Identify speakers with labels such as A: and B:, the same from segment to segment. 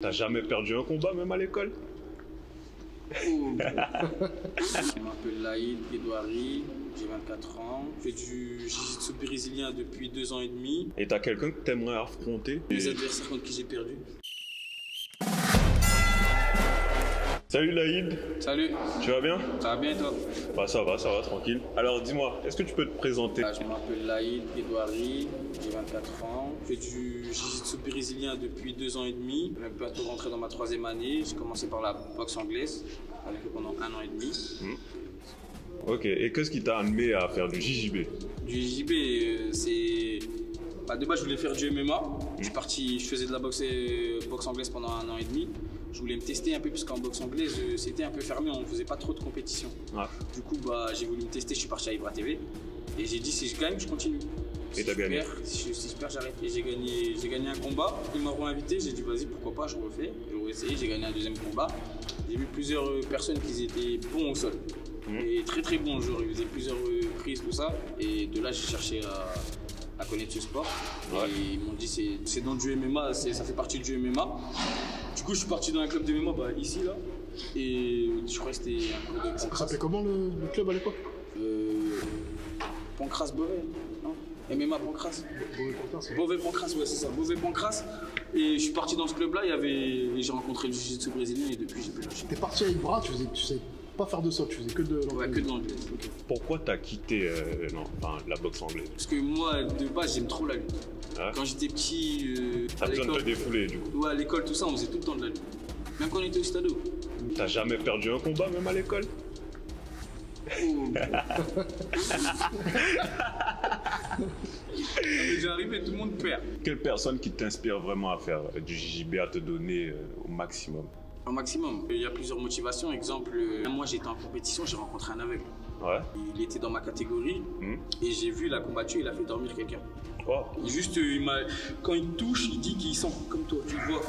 A: T'as jamais perdu un combat, même à l'école?
B: Je m'appelle Laïd Edouari, j'ai 24 ans. Je fais du jiu-jitsu brésilien depuis 2 ans et demi.
A: Et t'as quelqu'un que t'aimerais affronter?
B: Les adversaires contre qui j'ai perdu.
A: Salut Laïd.
B: Salut.
A: Tu vas bien?
B: Ça va bien et toi?
A: Bah ça va, tranquille. Alors dis-moi, est-ce que tu peux te présenter?
B: Je m'appelle Laïd Edouari, j'ai 24 ans. Je fais du jiu-jitsu brésilien depuis 2 ans et demi. Je vais bientôt rentrer dans ma 3e année. J'ai commencé par la boxe anglaise, avec pendant 1 an et demi.
A: Ok, et qu'est-ce qui t'a amené à faire du JJB?
B: Du JJB, c'est... de base, je voulais faire du MMA. Je faisais de la boxe anglaise pendant 1 an et demi. Je voulais me tester un peu, puisqu'en boxe anglaise, c'était un peu fermé, on ne faisait pas trop de compétition. Ouais. Du coup, j'ai voulu me tester, je suis parti à Ibra TV. Et j'ai dit, si je gagne, je continue.
A: Et t'as gagné?
B: Si je perds, j'arrête. Et j'ai gagné un combat, ils m'ont invité, j'ai dit, vas-y, pourquoi pas, je refais. J'ai essayé, j'ai gagné un 2e combat. J'ai vu plusieurs personnes qui étaient bons au sol. Et très très bons joueurs, ils faisaient plusieurs prises, tout ça. Et de là, j'ai cherché à connaître ce sport. Ouais. Et ils m'ont dit, c'est dans du MMA, ça fait partie du MMA. Du coup, je suis parti dans un club de MMA ici, là. Et je crois que c'était un club de Pancras.
C: Ça s'appelait comment le club à l'époque?
B: Pancras Beauvais, non? MMA Pancras. Beauvais Pancras, ouais, c'est ça. Beauvais Pancras. Et je suis parti dans ce club-là, j'ai rencontré le jiu-jitsu brésilien et depuis, j'ai plus lâché.
C: T'es parti à Ibra, tu sais pas faire de sol, tu faisais que de l'anglaise.
B: Ouais, que de l'anglaise. Okay.
A: Pourquoi t'as quitté la boxe anglaise?
B: Parce que moi, de base, j'aime trop la lutte. Ouais. Quand j'étais petit,
A: t'as besoin de te défouler, du coup? Ouais,
B: à l'école, tout ça, on faisait tout le temps de la lutte. Même quand on était au stade.
A: T'as jamais perdu un combat, même à l'école?
B: Déjà arrivé, tout le monde perd.
A: Quelle personne qui t'inspire vraiment à faire du JJB, à te donner au maximum?
B: Au maximum. Il y a plusieurs motivations. Exemple, moi j'étais en compétition, j'ai rencontré un aveugle. Ouais. Il était dans ma catégorie et j'ai vu, il a combattu, il a fait dormir quelqu'un. Oh. Juste, quand il touche, il dit qu'il sent comme toi, tu le vois.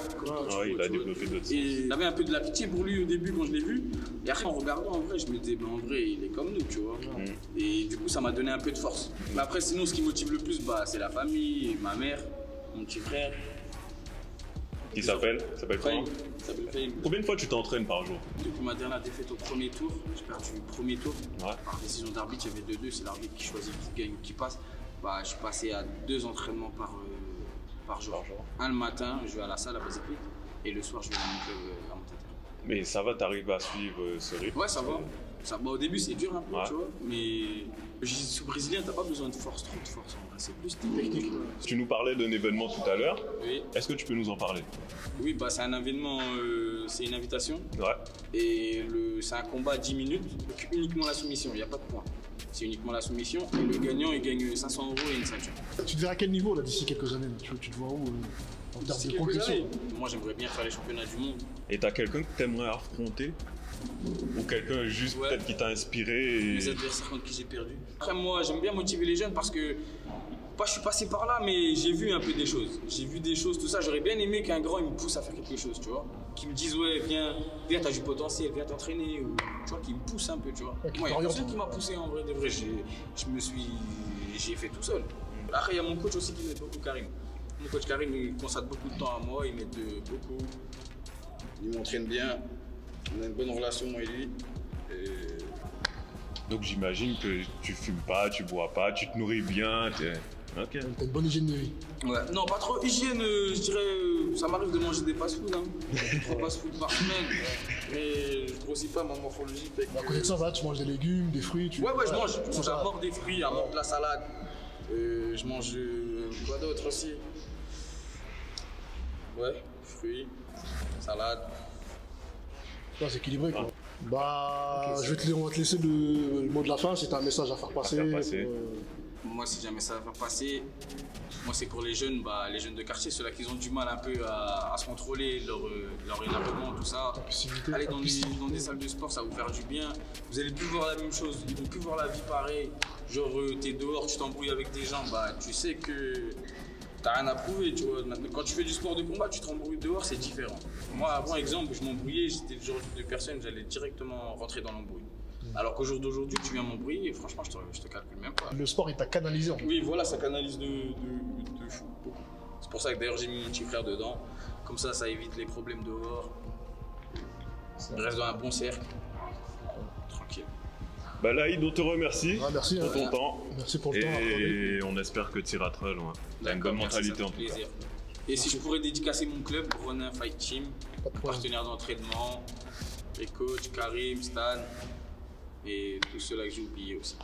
A: Il a développé d'autres sens.
B: Et j'avais un peu de la pitié pour lui au début quand je l'ai vu. Et après, en regardant, en vrai, je me disais, en vrai, il est comme nous, tu vois. Et du coup, ça m'a donné un peu de force. Mais après, sinon, ce qui motive le plus, c'est la famille, ma mère, mon petit frère.
A: Qui s'appelle comment?
B: Fahim.
A: Combien de fois tu t'entraînes par jour?
B: Depuis ma dernière défaite au premier tour, j'ai perdu le premier tour. Ouais. Par décision d'arbitre, il y avait 2-2, c'est l'arbitre qui choisit qui gagne ou qui passe. Je suis passé à 2 entraînements par jour. Un le matin, je vais à la salle à Basic et le soir, je vais à mon club à Montataire.
A: Mais ça va, t'arrives à suivre ce rythme?
B: Ouais, ça va. Au début, c'est dur un peu, tu vois, mais le jiu-jitsu brésilien, t'as pas besoin de force, trop de force en vrai, c'est plus technique.
A: Tu nous parlais d'un événement tout à l'heure.
B: Oui.
A: Est-ce que tu peux nous en parler?
B: Oui, c'est un événement, c'est une invitation.
A: Ouais.
B: Et c'est un combat à 10 minutes, donc uniquement la soumission, il n'y a pas de points. C'est uniquement la soumission et le gagnant, il gagne 500 € et une ceinture.
C: Tu te verras à quel niveau là d'ici quelques années? Tu te vois où en termes de progression?
B: Moi, j'aimerais bien faire les championnats du monde.
A: Et t'as quelqu'un que t'aimerais affronter? Ou quelqu'un juste peut-être qui t'a inspiré
B: Les adversaires contre qui j'ai perdu. Après, moi, j'aime bien motiver les jeunes parce que je suis passé par là, mais j'ai vu un peu des choses. J'ai vu des choses, tout ça. J'aurais bien aimé qu'un grand il me pousse à faire quelque chose, tu vois. Qu'il me dise, ouais, viens, t'as du potentiel, viens t'entraîner. Ou, tu vois, qu'il me pousse un peu, tu vois. Moi, il y a personne qui m'a poussé en vrai de vrai. J'ai fait tout seul. Après, il y a mon coach aussi qui m'aide beaucoup, Karim. Mon coach Karim, il consacre beaucoup de temps à moi, il m'aide beaucoup. Il m'entraîne bien. On a une bonne relation, moi et lui.
A: Donc j'imagine que tu fumes pas, tu bois pas, tu te nourris bien. Ok.
C: T'as une bonne hygiène de vie.
B: Ouais, non, pas trop hygiène, je dirais. Ça m'arrive de manger des fast-food, 3 fast-food par semaine. Mais je grossis pas ma morphologie.
C: À côté de ça, tu manges des légumes, des fruits.
B: Ouais, je mange à mort des fruits, à mort de la salade. Je mange quoi d'autre aussi? Ouais, fruits, salade.
C: C'est équilibré quoi. On va te laisser le mot de la fin, si tu as un message à faire passer.
B: Moi, si j'ai un message à faire passer, c'est pour les jeunes de quartier, ceux-là qui ont du mal un peu à se contrôler, leur énervement, tout ça. Allez dans des salles de sport, ça va vous faire du bien. Vous allez plus voir la même chose, ils vont plus voir la vie pareille. Genre, t'es dehors, tu t'embrouilles avec des gens, tu sais que t'as rien à prouver, tu vois. Quand tu fais du sport de combat, tu te rembrouilles dehors, c'est différent. Moi, avant, exemple, je m'embrouillais, j'étais le genre de personne, j'allais directement rentrer dans l'embrouille. Alors qu'au jour d'aujourd'hui, tu viens m'embrouiller et franchement, je te calcule même pas.
C: Le sport, il t'a canalisé en fait.
B: Oui, voilà, ça canalise de fou. C'est pour ça que d'ailleurs, j'ai mis mon petit frère dedans. Comme ça évite les problèmes dehors. On reste dans un bon cercle. Tranquille.
A: Bah Laïd, on te remercie
C: merci
A: pour ton temps.
C: Merci pour le temps.
A: Et on espère que tu iras très loin. T'as une bonne mentalité en tout cas.
B: Et si je pourrais dédicacer mon club, Ronin Fight Team, partenaire d'entraînement, les coachs, Karim, Stan et tous ceux-là que j'ai oubliés aussi.